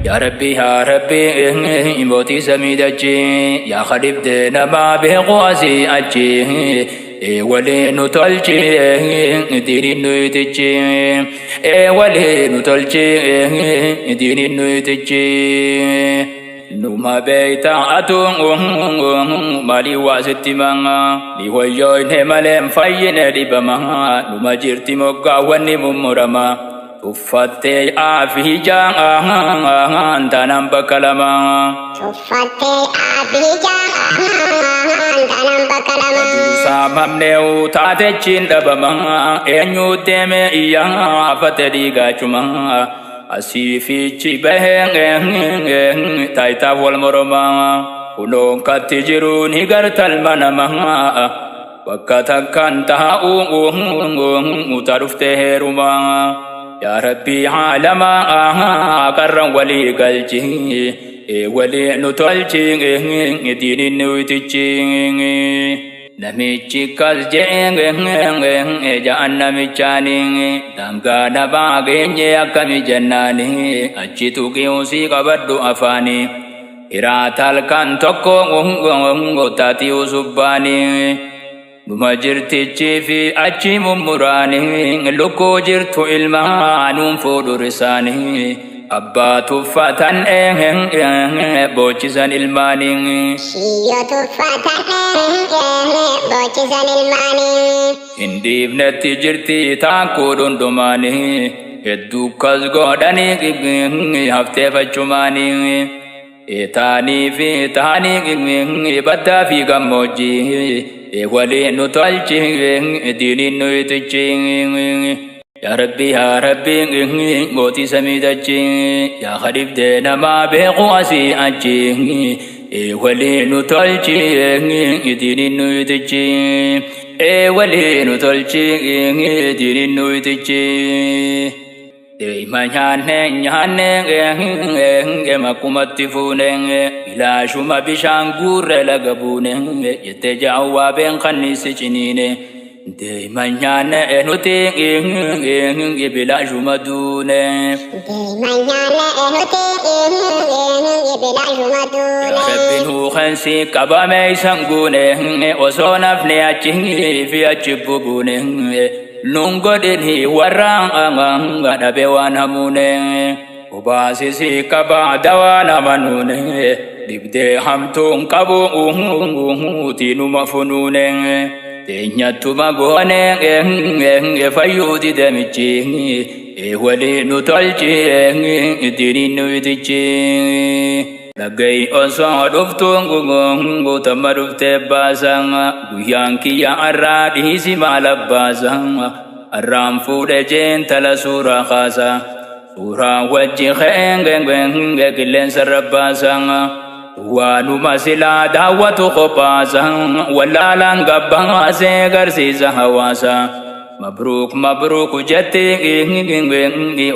يا ربي موتي سميدتي يا خريب دينا ما بقواسي أجي ولي نطلجي ديني نويتجي ولي نطلجي ديني نويتجي نوما بيتا أتون مالي واسطي مانا لويوين مالي مفاين ربما نوما جرتي مقا وني ممرما تفتي آفي جان تنام بكلما تفتي آفي جان تنام بكلما سامم نيو تاتجين دبما إنيو تيمي إيان فتدي غاچما أسيفي چبهن تايتا والمرما ولون كتجرون هغرت المنما وقتا كان تهاو مترفته رما يا ربي عالما قرن ولي قلجي ولي نتولجي ديني نوتجي نميجي قلجي جانا ميجاني دمغانا باغيني أكمي جناني أجيتو كيوسي قبردو أفاني إراتال كان توكو تاتيو سباني نما jirtichi fi achi mummurani lukko jirtu ilmaanum fuudhu risaani abbaa tuffatan boochisan ilmaani shiyyo tuffatan boochisan ilmaani hin dhiifnetti jirti taakkuu dhundumaani hedduu kas godhanii hafteeffachumaani taanii fi taanii baddaa fi gammoojjii ولي نطلجي ديني نويتجي يا ربي موتي سميدجي يا خريب دينا ما بقواسي أجي ولي نطلجي ديني نويتجي ولي نطلجي ديني نويتجي ما نيانه makumatti fuune ilaashuma bishaan guurre laga buune jette jaawwaa been kanniisi ciniine deema nyaanne nuti bilaashuma duune deema nyaanne nuti bilaashuma duune rabbiin huuqansi qabame isan guune osoo nafne achi fi achi bubuune nungodini warraan dhabe waan hamuune ubaasisi qaba dawaan amanuune dibdee hamtuun qabu tiinuma funuune teenyattuma goone fayyuuti damichi walii nu tolchi diiniin nuyitichi Lagai osoo dhuftuun guutamma dhuftee baasan guyyaan kiyya arraa dhiisi maal abbaasan arraan fuudhe jeen tala suuraa kaasa suuraa wajji qeenqeenqeenqee qilleensa rabbaasan waanuma silaa daawwatu qophaasan wallaalaan gabbaasee garsiisa hawaasa mabruuk jetti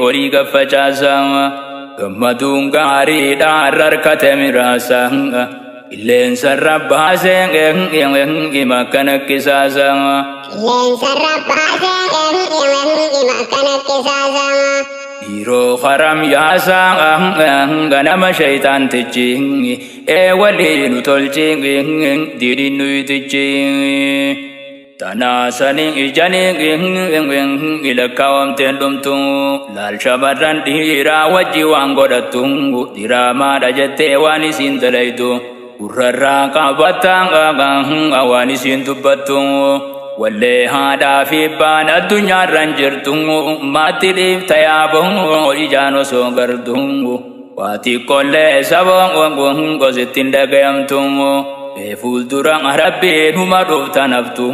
olii gaffacaasa gammaduun gaariidha harkate miraasa qilleensa rabbaasee makkana kisaasa dhiiroo haram yaasa ganama shaytaantichi waliinu tolchi diiniin nuyitichi Tanasani ijani ilakawamteen dhumtu laal shamarran dhiiraa wajji waan godhattu diraamaa jettee waan isiin dalaytu gurrarraa qabataan waan isiin dubbattu wallee haadhaa fi abbaan addunyaarran jirtu maatti dhiifta yaaboo ijaan osoo gartu waati qollee saboo gosittiin dhagayamtu fuuldura rabbiin huma dhufta naftu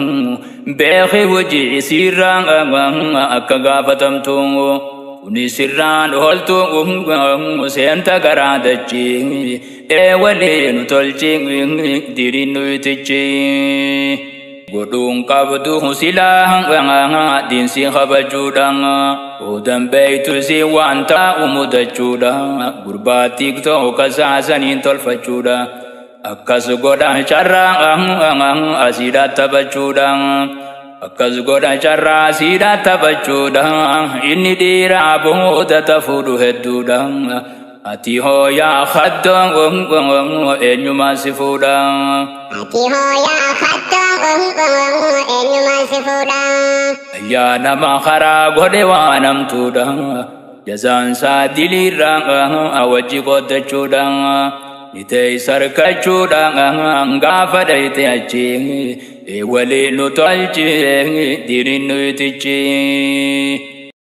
beeki hojii sirraan akka gaafatamtu kuni sirraan ooltu seenta garaa dachi waliinu tolchi diiniin nuyitichi godhuun qabdu silaa diinsi kabajuudhaan odan beeytu si waan taa'u mudachuudha gurbaa tiktoo kasaasaniin tolfachuudha Akkas godha carraa asiidha taphachuudhaan akkas godha carraa asiidha taphachuudhaan inni dhiiraa booda tafuudhu hedduudhaan ati hoya khaddam eenyuma si fuudha ati hoya khaddam eenyuma si fuudha yaa nama karaa godhe waa namtuudha jazaan saa dilirra wajji qoddachuudha nitee sarkachuudha gaafa dhayte achi waliin nu tolchi diriin nu itichi